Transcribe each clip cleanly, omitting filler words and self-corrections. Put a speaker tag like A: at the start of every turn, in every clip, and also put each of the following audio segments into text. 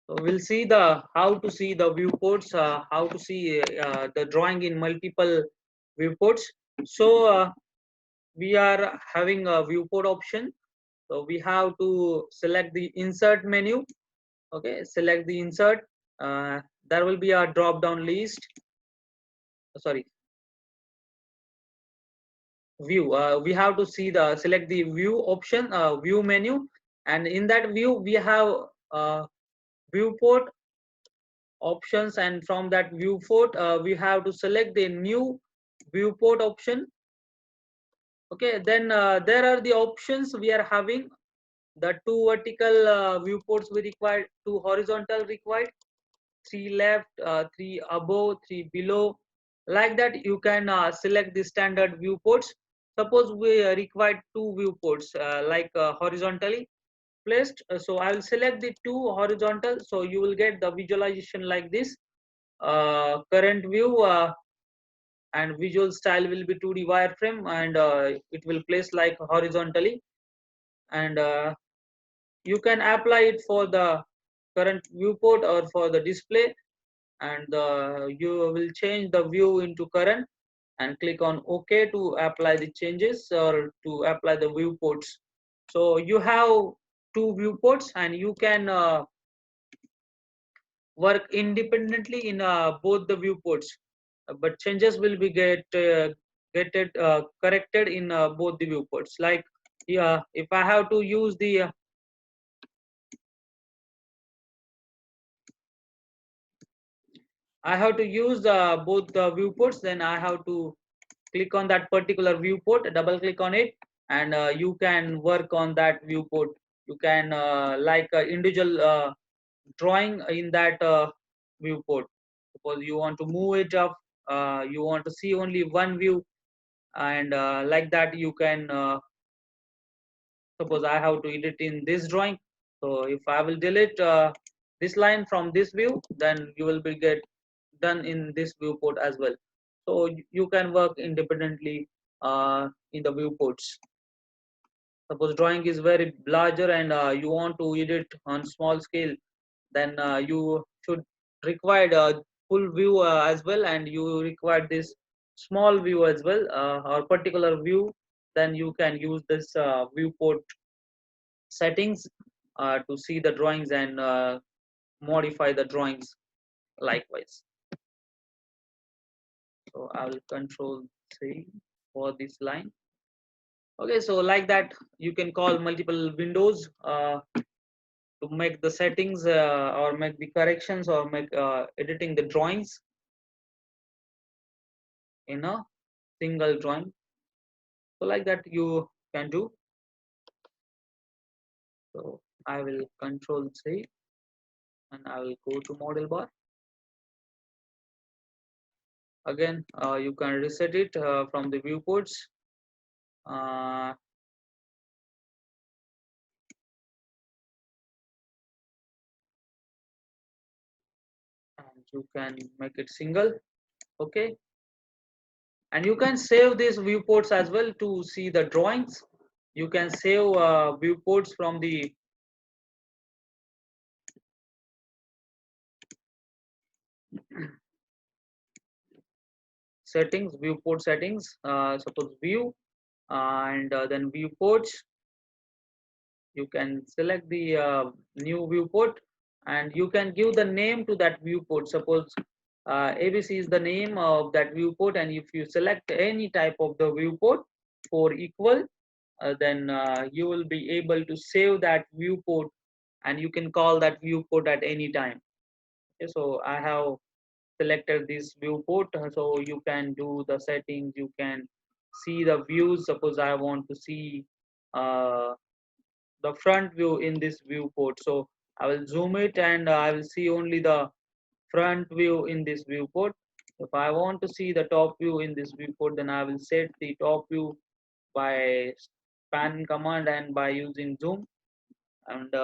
A: So we'll see the how to see the viewports, how to see the drawing in multiple viewports. So we are having a viewport option. So we have to select the insert menu. Okay, select the insert. There will be a drop down list. Sorry, view. We have to see the select the view option, view menu, and in that view we have viewport options, and from that viewport we have to select the new viewport option. Okay, then there are the options we are having. The two vertical viewports we required, two horizontal required, three left, three above, three below. Like that, you can select the standard viewports. Suppose we require two viewports horizontally placed. So I will select the two horizontal. So you will get the visualization like this. Current view and visual style will be 2D wireframe, and it will place like horizontally, and you can apply it for the current viewport or for the display, and you will change the view into current and click on OK to apply the changes or to apply the viewports. So you have two viewports, and you can work independently in both the viewports, but changes will be corrected in both the viewports. Like, yeah, if I have to use the I have to use both the viewports, then I have to click on that particular viewport, double click on it, and you can work on that viewport. You can like individual drawing in that viewport. Suppose you want to move it up, you want to see only one view, and like that you can suppose I have to edit in this drawing. So if I will delete this line from this view, then you will be get done in this viewport as well. So you can work independently in the viewports. Suppose drawing is very larger, and you want to edit on small scale, then you should require a full view as well, and you require this small view as well, or particular view. Then you can use this viewport settings to see the drawings and modify the drawings likewise. So I will control C for this line. Okay, so like that you can call multiple windows to make the settings or make the corrections or make editing the drawings in a single drawing. So like that you can do. So I will control C and I will go to model bar. Again, you can reset it from the viewports. Uh, and you can make it single. Okay, and you can save these viewports as well to see the drawings. You can save viewports from the settings, viewport settings. Suppose view and then viewports. You can select the new viewport, and you can give the name to that viewport. Suppose ABC is the name of that viewport, and if you select any type of the viewport for equal, then you will be able to save that viewport, and you can call that viewport at any time. Okay, so I have selected this viewport, so you can do the settings, you can see the views. Suppose I want to see uh, the front view in this viewport, so I will zoom it, and I will see only the front view in this viewport. If I want to see the top view in this viewport, then I will set the top view by span command and by using zoom, and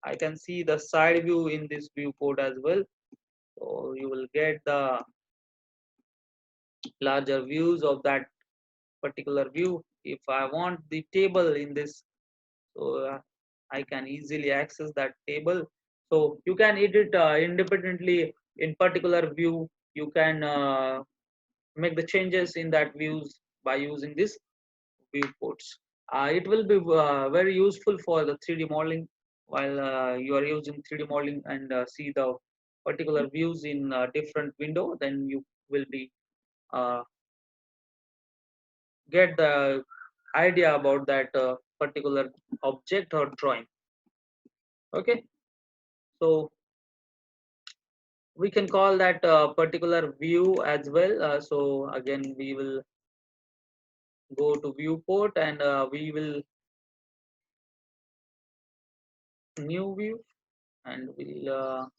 A: I can see the side view in this viewport as well. So you will get the larger views of that particular view. If I want the table in this So I can easily access that table. So you can edit independently in particular view. You can make the changes in that views by using this viewports. It will be very useful for the 3D modeling while you are using 3D modeling and see the particular views in different window. Then you will be uh, get the idea about that particular object or drawing. Okay, so we can call that particular view as well. So again, we will go to viewport and we will new view and we'll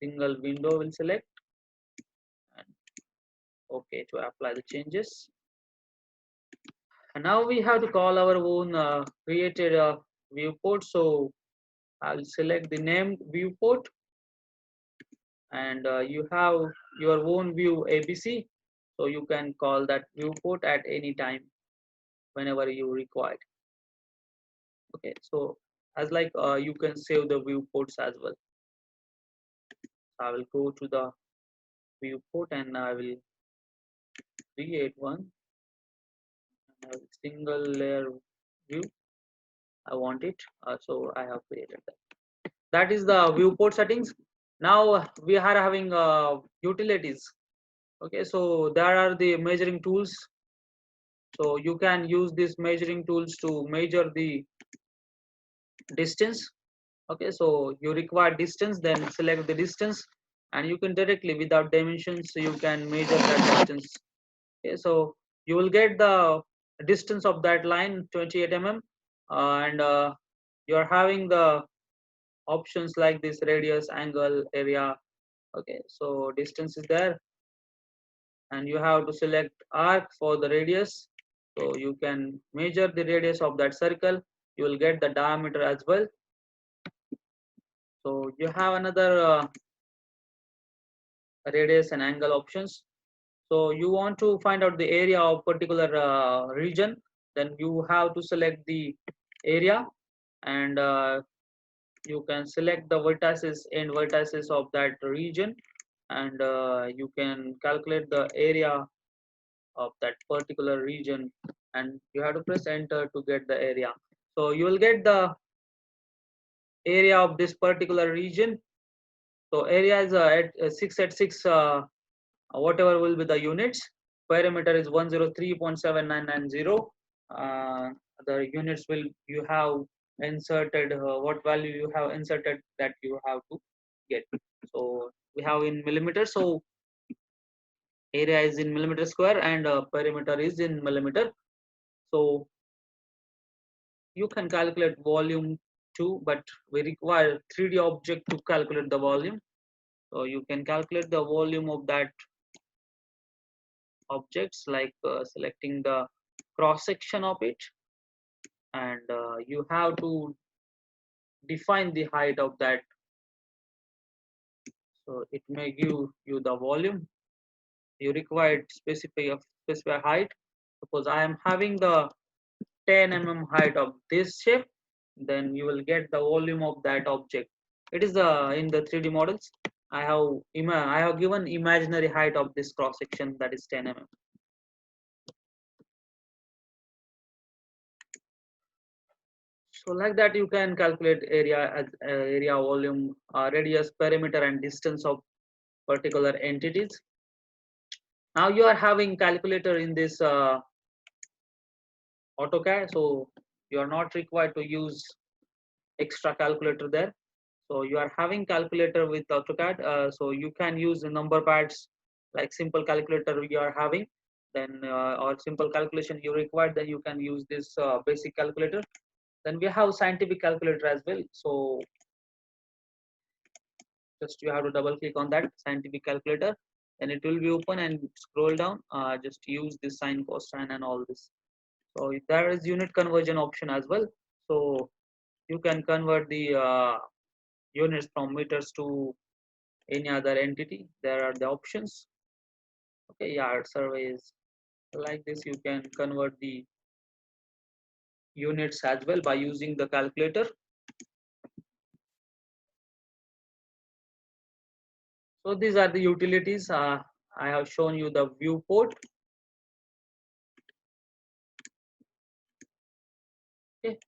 A: single window will select and okay to apply the changes. And now we have to call our own created viewport. So I'll select the name viewport and you have your own view ABC. So you can call that viewport at any time whenever you require. Okay, so as like you can save the viewports as well. I will go to the viewport and I will create one. I have single layer view. I want it, so I have created that. That is the viewport settings. Now we are having utilities. Okay, so there are the measuring tools. So you can use these measuring tools to measure the distance. Okay, so you require distance, then select the distance and you can directly without dimensions you can measure that distance. Okay, so you will get the distance of that line 28 mm and you are having the options like this radius, angle, area. Okay, so distance is there and you have to select arc for the radius. So you can measure the radius of that circle. You will get the diameter as well. So you have another radius and angle options. So you want to find out the area of particular region, then you have to select the area and you can select the vertices and vertices of that region and you can calculate the area of that particular region and you have to press enter to get the area. So you will get the area of this particular region. So area is at 6 at 6 whatever will be the units. Perimeter is 103.7990. The units will you have inserted what value you have inserted that you have to get. So we have in millimeters. So area is in millimeter square and perimeter is in millimeter. So you can calculate volume too, but we require 3D object to calculate the volume. So you can calculate the volume of that objects like selecting the cross section of it and you have to define the height of that. So it may give you the volume you require specify height. Suppose I am having the 10 height of this shape, then you will get the volume of that object. It is in the 3D models. I have given imaginary height of this cross section that is 10 So like that you can calculate area as area, volume, radius, perimeter, and distance of particular entities. Now you are having calculator in this AutoCAD, so you are not required to use extra calculator there. So you are having calculator with AutoCAD, so you can use the number pads like simple calculator you are having, then or simple calculation you require, then you can use this basic calculator. Then we have scientific calculator as well. So just you have to double click on that scientific calculator and it will be open and scroll down, just use this sine, cosine and all this. So there is unit conversion option as well. So you can convert the units from meters to any other entity. There are the options. Okay, yard surveys like this you can convert the units as well by using the calculator. So these are the utilities. I have shown you the viewport. Okay.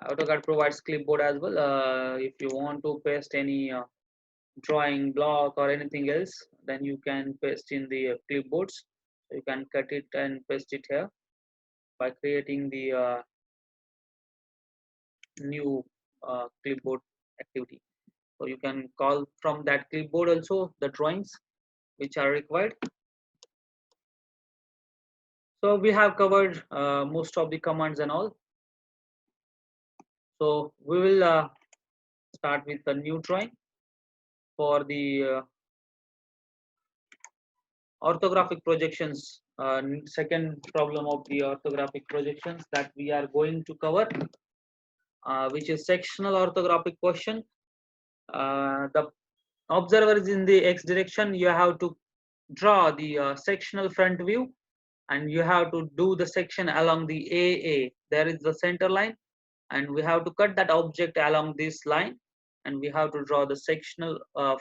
A: AutoCAD provides clipboard as well. If you want to paste any drawing block or anything else, then you can paste in the clipboards. So you can cut it and paste it here by creating the new clipboard activity. So you can call from that clipboard also the drawings which are required. So we have covered most of the commands and all. So we will start with the new drawing for the orthographic projections. Second problem of the orthographic projections that we are going to cover, which is sectional orthographic question. The observer is in the x direction. You have to draw the sectional front view, and you have to do the section along the AA. There is the center line, and we have to cut that object along this line, and we have to draw the sectional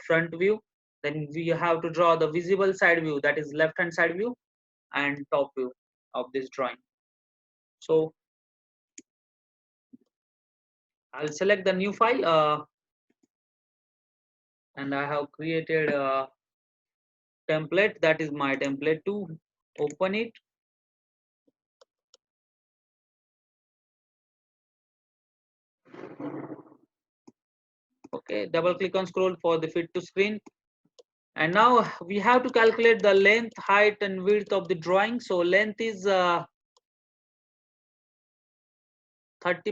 A: front view. Then we have to draw the visible side view, that is left hand side view and top view of this drawing. So I'll select the new file, and I have created a template, that is my template 2. Open it. Okay, double click on scroll for the fit to screen. And now we have to calculate the length, height and width of the drawing. So length is 30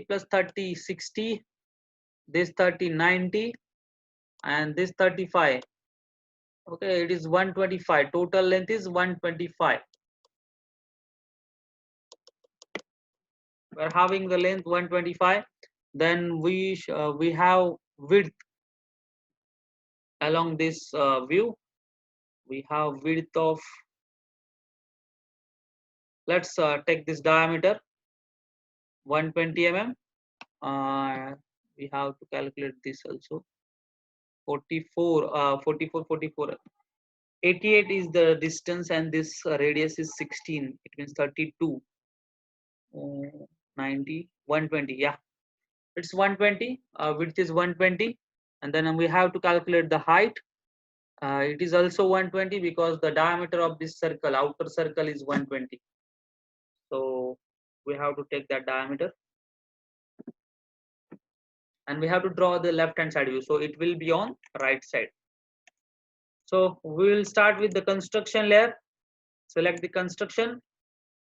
A: plus 30 60, this 30 90, and this 35. Okay, it is 125. Total length is 125. We're having the length 125. Then we have width along this view. We have width of, let's take this diameter 120 mm. We have to calculate this also. 44. 88 is the distance, and this radius is 16. It means 32. 90, 120. Yeah, it's 120. Width is 120, and then we have to calculate the height. It is also 120 because the diameter of this circle, outer circle, is 120. So we have to take that diameter, and we have to draw the left hand side view. So it will be on right side. So we will start with the construction layer. Select the construction,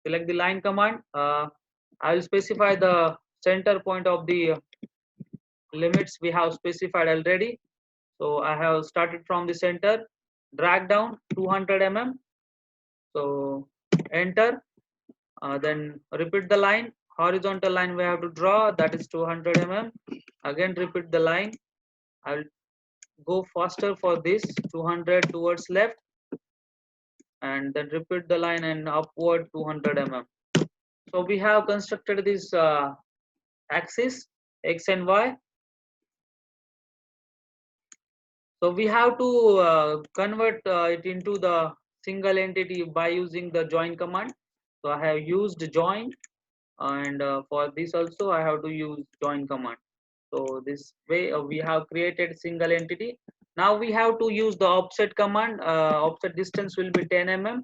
A: select the line command. I will specify the center point of the limits we have specified already. So I have started from the center, drag down 200 mm. So enter, then repeat the line, horizontal line we have to draw, that is 200 mm. Again repeat the line. I will go faster for this, 200 towards left, and then repeat the line and upward 200 mm. So we have constructed this axis x and y. So we have to convert it into the single entity by using the join command. So I have used join, and for this also I have to use join command. So this way we have created single entity. Now we have to use the offset command. Offset distance will be 10 mm,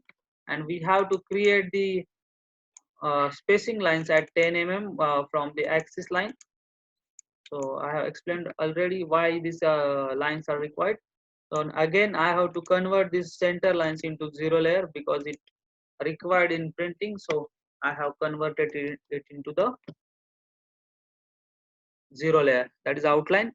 A: and we have to create the spacing lines at 10 mm from the axis line. So I have explained already why these lines are required. So again I have to convert these center lines into zero layer because it required in printing. So I have converted it into the zero layer, that is outline.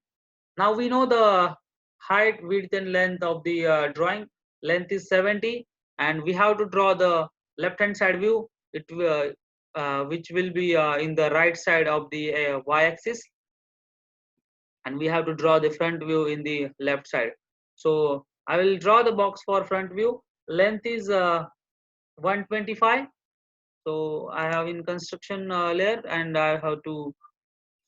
A: Now we know the height, width and length of the drawing. Length is 70, and we have to draw the left hand side view, which will be in the right side of the y axis, and we have to draw the front view in the left side. So I will draw the box for front view. Length is 125. So I have in construction layer, and I have to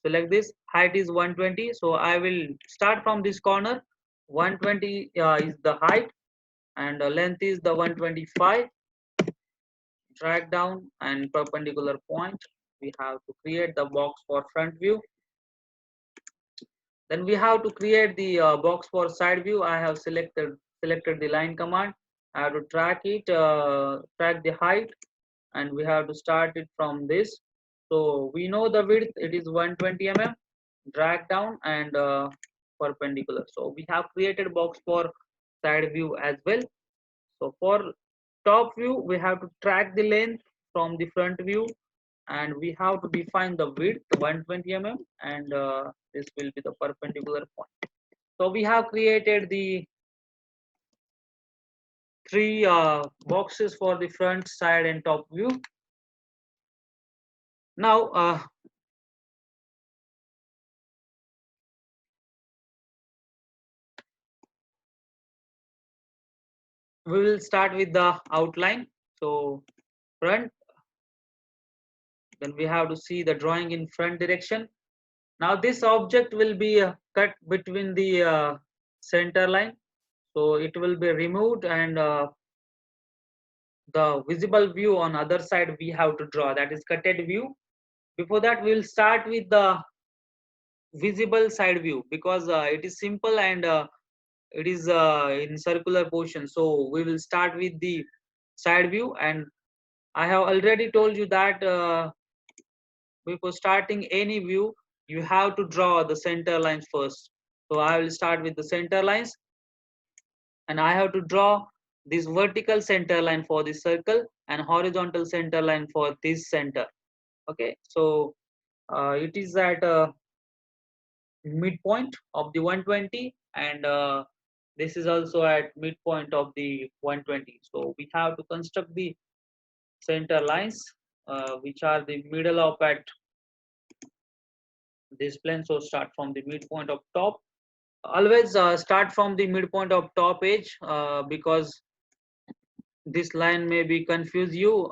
A: select this. Height is 120, so I will start from this corner. 120 is the height, and length is the 125. Drag down and perpendicular point. We have to create the box for front view. Then we have to create the box for side view. I have selected the line command. I have to track it, track the height, and we have to start it from this. So we know the width, it is 120 mm. Drag down and perpendicular. So we have created box for side view as well. So for top view, we have to track the length from the front view, and we have to define the width 120 mm, and this will be the perpendicular point. So we have created the three boxes for the front, side, and top view. Now we will start with the outline. So front, then we have to see the drawing in front direction. Now this object will be cut between the center line, so it will be removed, and the visible view on other side we have to draw, that is cutted view. Before that, we will start with the visible side view, because it is simple, and it is in circular portion. So we will start with the side view, and I have already told you that before starting any view, you have to draw the center lines first. So I will start with the center lines, and I have to draw this vertical center line for this circle and horizontal center line for this center. Okay, so it is at midpoint of the 120, and this is also at midpoint of the 120. So we have to construct the center lines, which are the middle of at this plane. So start from the midpoint of top. Always start from the midpoint of top edge, because this line may be confuse you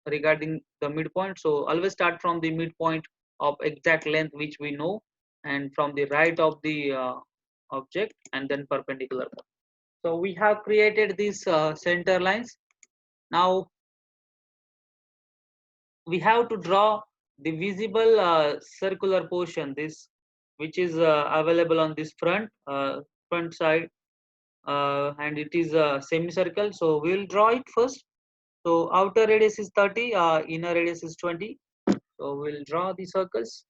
A: regarding the midpoint. So always start from the midpoint of exact length which we know, and from the right of the object, and then perpendicular. So we have created these center lines. Now we have to draw the visible circular portion, this which is available on this front side, and it is a semicircle. So we will draw it first. So outer radius is 30, inner radius is 20. So we'll draw the circles.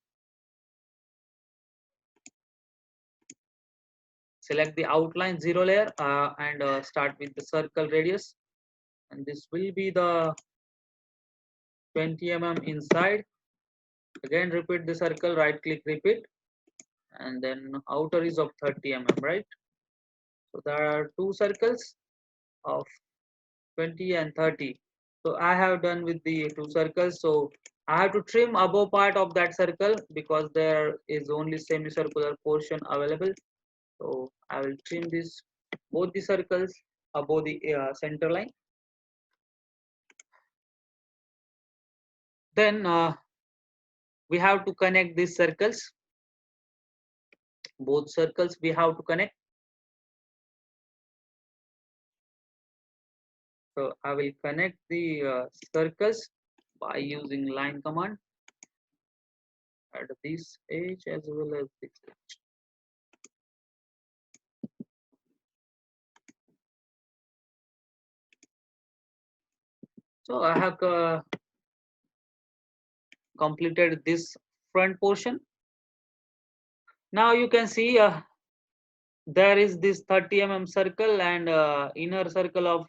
A: Select the outline 0 layer, and start with the circle radius. And this will be the 20 mm inside. Again, repeat the circle, right click, repeat. And then outer is of 30 mm, right? So there are two circles of 20 and 30. So I have done with the two circles. So I have to trim above part of that circle, because there is only semicircular portion available. So I will trim this both the circles above the center line. Then we have to connect these circles. Both circles we have to connect. So I will connect the circles by using line command at this edge as well as this edge. So I have completed this front portion. Now you can see there is this 30 mm circle, and inner circle of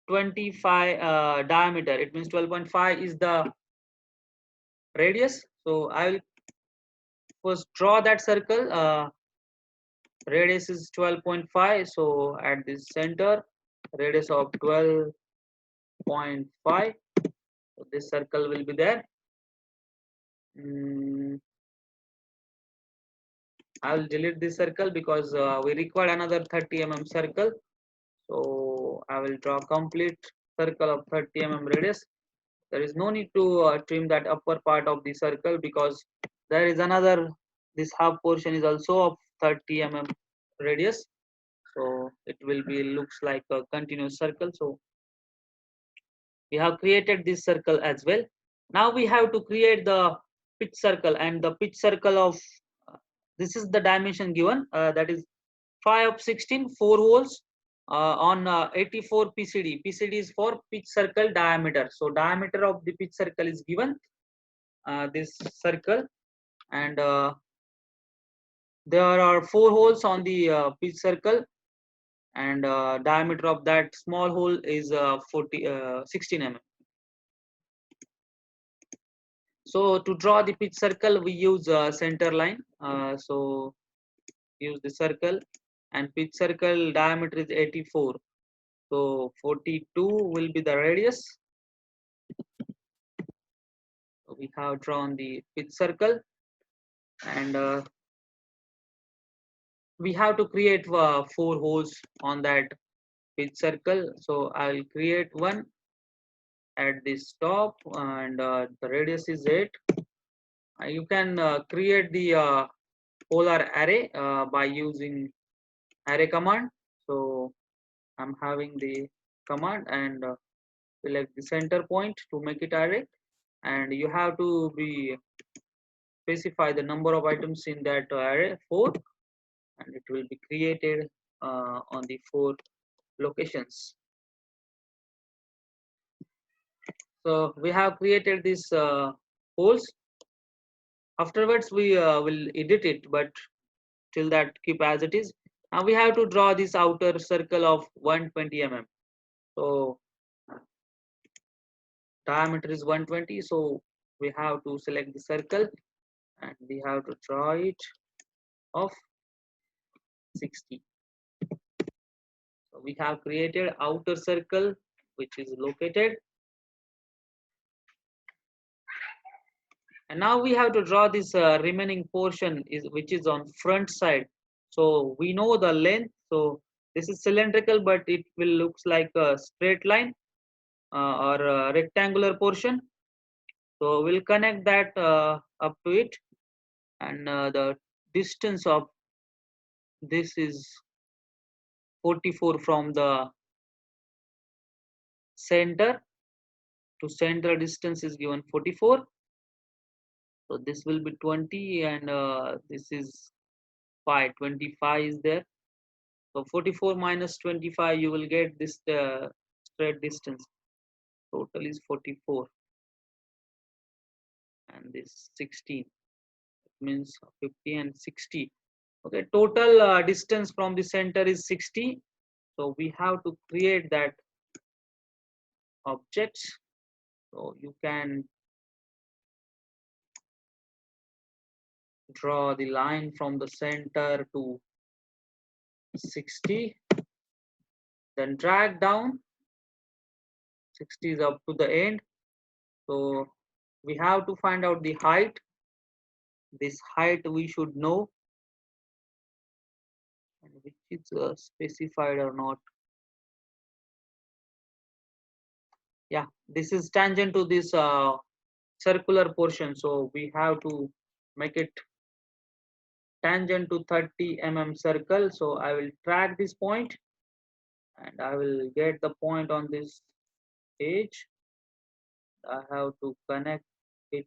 A: 25 diameter. It means 12.5 is the radius. So I will first draw that circle. Radius is 12.5. So at this center, radius of 12.5. So this circle will be there. I will delete this circle, because we require another 30 mm circle. So I will draw complete circle of 30 mm radius. There is no need to trim that upper part of the circle, because there is another, this half portion is also of 30 mm radius, so it will be looks like a continuous circle. So we have created this circle as well. Now we have to create the pitch circle, and the pitch circle of this is the dimension given, that is 5 of 16, 4 holes on 84 PCD. PCD is for pitch circle diameter. So diameter of the pitch circle is given, this circle, and there are 4 holes on the pitch circle, and diameter of that small hole is 16 mm. So to draw the pitch circle, we use center line. So use the circle, and pitch circle diameter is 84. So 42 will be the radius. So we have drawn the pitch circle, and we have to create 4 holes on that pitch circle. So I'll create one at this top, and the radius is 8. You can create the polar array by using array command. So I'm having the command, and select the center point to make it array, and you have to be specify the number of items in that array, 4, and it will be created on the 4 locations. So we have created these holes. Afterwards we will edit it, but till that keep as it is. Now we have to draw this outer circle of 120 mm. So diameter is 120, so we have to select the circle, and we have to draw it of 60. So we have created outer circle, which is located, and now we have to draw this remaining portion which is on front side. So we know the length, so this is cylindrical, but it will looks like a straight line or a rectangular portion. So we'll connect that up to it, and the distance of this is 44 from the center to center distance is given 44. So this will be 20, and this is 5, 25 is there. So 44 minus 25, you will get this straight distance. Total is 44, and this 16. It means 50 and 60. Okay, total distance from the center is 60. So we have to create that object. So you can draw the line from the center to 60, then drag down. 60 is up to the end. So we have to find out the height. This height we should know, and which is specified or not. Yeah, this is tangent to this circular portion, so we have to make it tangent to 30 mm circle. So I will track this point, and I will get the point on this edge. I have to connect it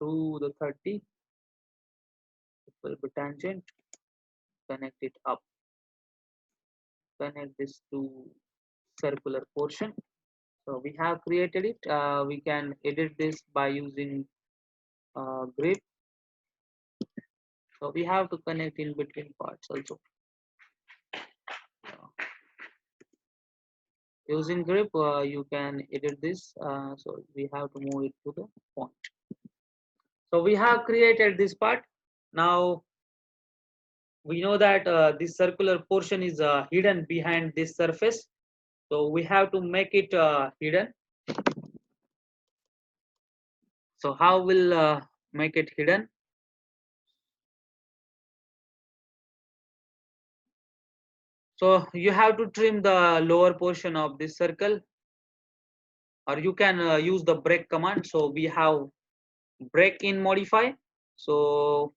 A: to the 30. It will be tangent. Connect it up. Connect this to circular portion. So we have created it. We can edit this by using grip. So we have to connect in between parts also. Using grip, you can edit this. So we have to move it to the point. So we have created this part. Now we know that this circular portion is hidden behind this surface. So we have to make it hidden. So how will make it hidden? So you have to trim the lower portion of this circle, or you can use the break command. So we have break in modify. So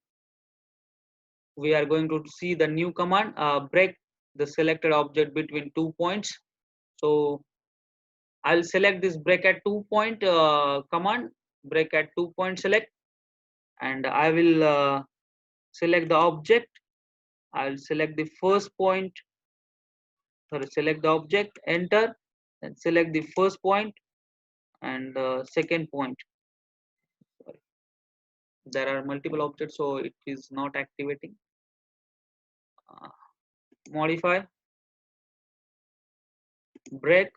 A: we are going to see the new command, break the selected object between 2 points. So I'll select this break at 2 point command, break at 2 point select, and I will select the object. I'll select the first point, sorry, select the object, enter, and select the first point and second point. Sorry. There are multiple objects, so it is not activating. Uh, Modify, break,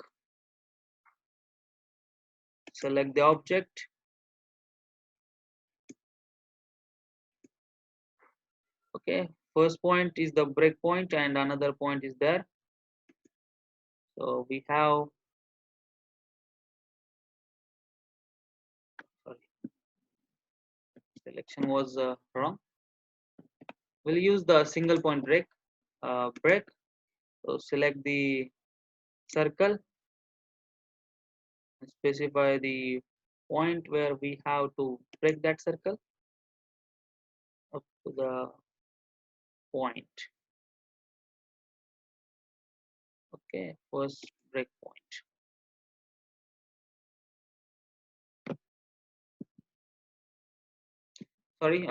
A: select the object. Okay, first point is the break point and another point is there. So we have, sorry, selection was wrong. We'll use the single point break. Break. So select the circle, specify the point where we have to break that circle up to the point. Okay, first break point. Sorry,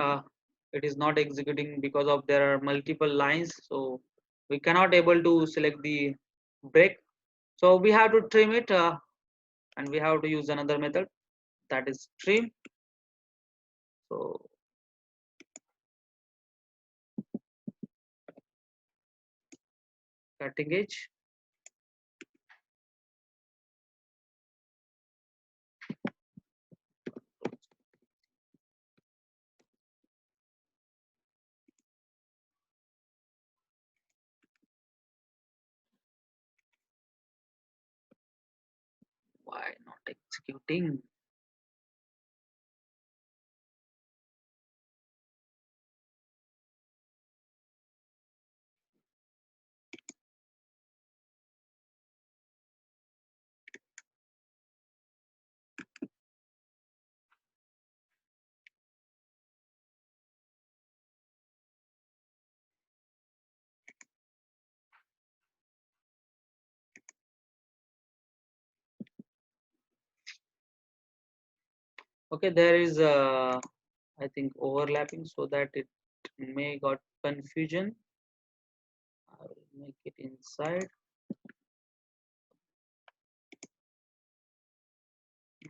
A: it is not executing because of there are multiple lines, so we cannot able to select the break. So we have to trim it, and we have to use another method, that is trim. So cutting edge, why not executing? Okay, there is I think overlapping, so that it may got confusion. I will make it inside.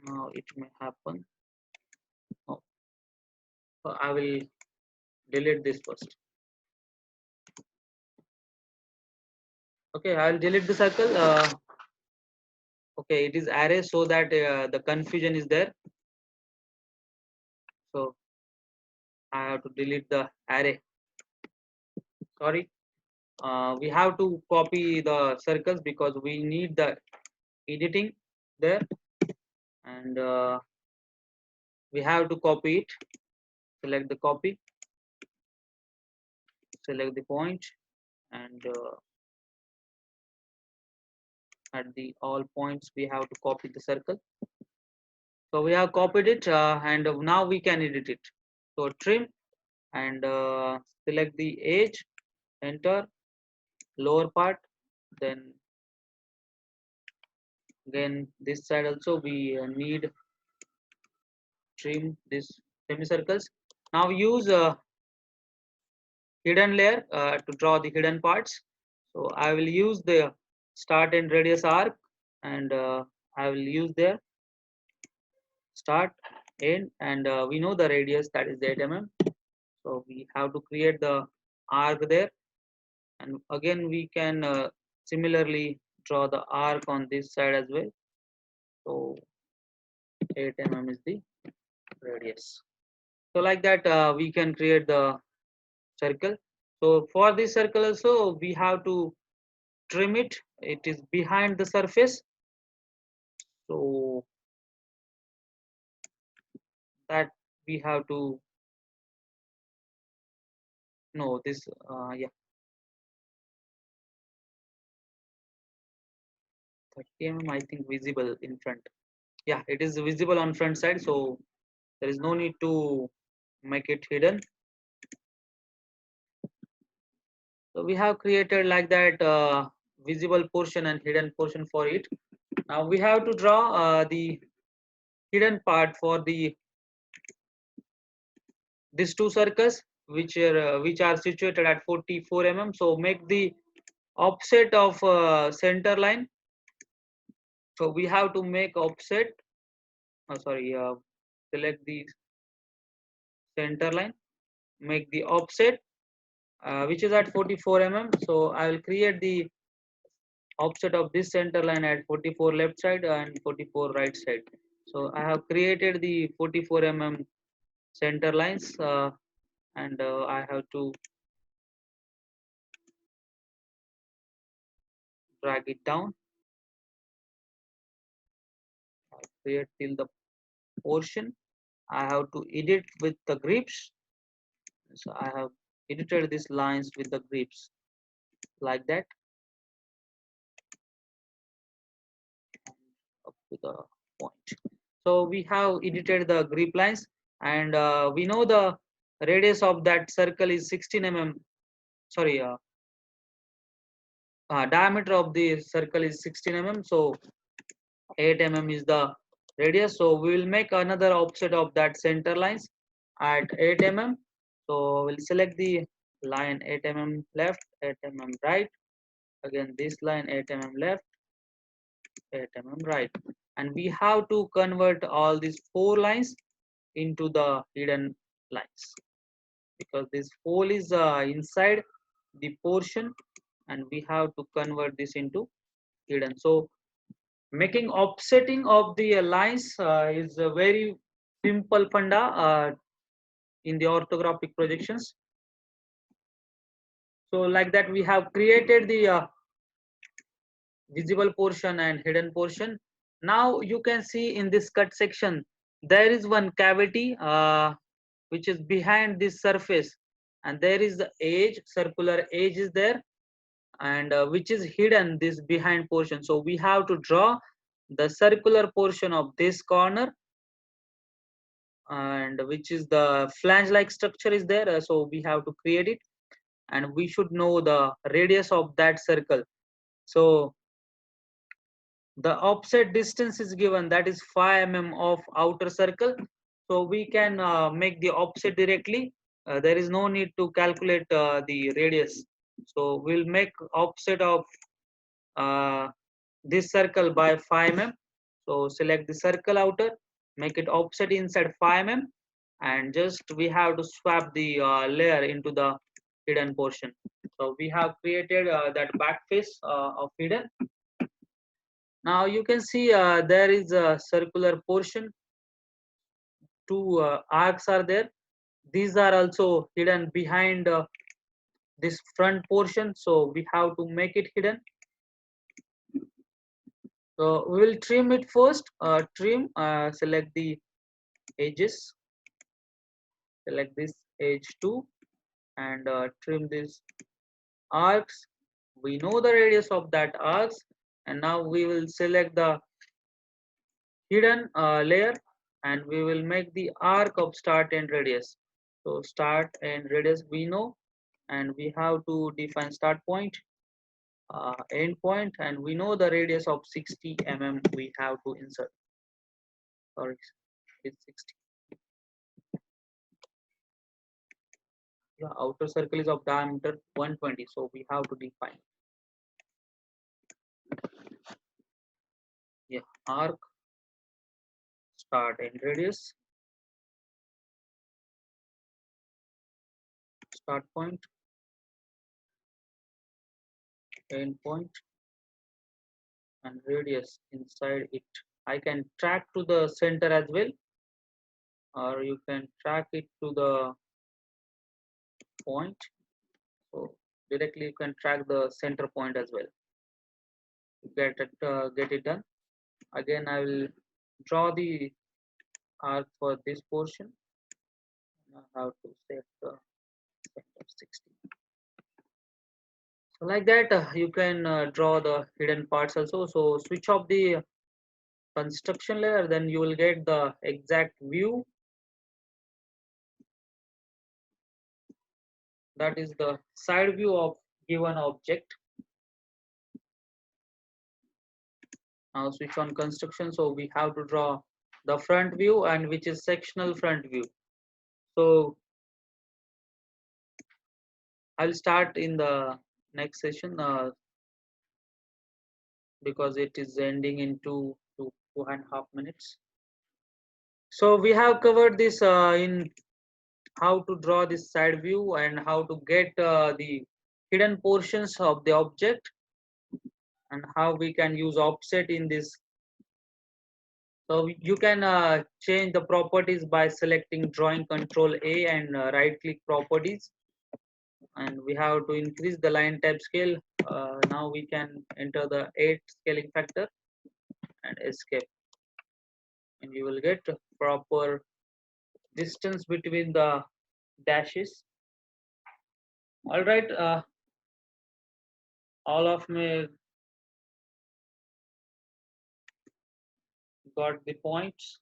A: Now it may happen. Oh, so I will delete this first. Okay, I'll delete the circle. Okay, it is array, so that the confusion is there. So I have to delete the array. Sorry, we have to copy the circles because we need the editing there, and we have to copy it. Select the copy, select the point, and at the all points we have to copy the circle. So we have copied it, and now we can edit it. So trim and select the edge, enter, lower part, then again this side also we need trim this semicircles. Now use hidden layer to draw the hidden parts. So I will use the start and radius arc, and I will use there start end, and we know the radius, that is the 8 mm. So we have to create the arc there, and again we can similarly draw the arc on this side as well. So 8 mm is the radius. So like that we can create the circle. So for this circle also we have to trim it. It is behind the surface, so that we have to know this. Yeah, 30 mm I think visible in front. Yeah, it is visible on front side, so there is no need to make it hidden. So we have created like that visible portion and hidden portion for it. Now we have to draw the hidden part for the these two circles which are situated at 44 mm. So make the offset of center line. So we have to make offset. Sorry, select the center line. Make the offset which is at 44 mm. So I will create the offset of this center line at 44 left side and 44 right side. So I have created the 44 mm center lines and I have to drag it down. I create till the portion. I have to edit with the grips. So I have edited these lines with the grips like that up to the point. So we have edited the grip lines and we know the radius of that circle is 16 mm. Sorry, diameter of the circle is 16 mm. So 8 mm is the radius. So we will make another offset of that center lines at 8 mm. So we'll select the line 8 mm left, 8 mm right. Again this line 8 mm left, 8 mm right. And we have to convert all these four lines into the hidden lines because this hole is inside the portion and we have to convert this into hidden. So making offsetting of the lines is a very simple funda in the orthographic projections. So like that we have created the visible portion and hidden portion. Now you can see in this cut section there is one cavity which is behind this surface and there is the edge, circular edge is there and which is hidden this behind portion. So we have to draw the circular portion of this corner and which is the flange like structure is there. So we have to create it and we should know the radius of that circle. So the offset distance is given, that is 5 mm of outer circle. So we can make the offset directly. There is no need to calculate the radius. So we'll make offset of uh, this circle by 5 mm. So select the circle outer, make it offset inside 5 mm, and just we have to swap the layer into the hidden portion. So we have created that back face of hidden. Now you can see there is a circular portion. Two arcs are there. These are also hidden behind this front portion. So we have to make it hidden. So we will trim it first. Trim. Select the edges. Select this edge too, and trim these arcs. We know the radius of that arcs, and now we will select the hidden layer and we will make the arc of start and radius. So start and radius we know and we have to define start point, end point, and we know the radius of 60 mm we have to insert. Sorry, it's 60. Yeah, outer circle is of diameter 120, so we have to define. Yeah, arc, start and radius, start point, end point, and radius inside it. I can track to the center as well, or you can track it to the point. So directly you can track the center point as well. Get it done. Again, I will draw the arc for this portion. I have to set the center 60. Like that, you can draw the hidden parts also. So switch off the construction layer, then you will get the exact view. That is the side view of given object. Now switch on construction. So we have to draw the front view, and which is sectional front view. So I'll start in the next session because it is ending in 2.5 minutes. So we have covered this in how to draw this side view and how to get the hidden portions of the object, and how we can use offset in this. So you can change the properties by selecting drawing control A and right click properties, and we have to increase the line type scale. Now we can enter the 8 scaling factor and escape, and you will get proper distance between the dashes. All right, all of me got the points.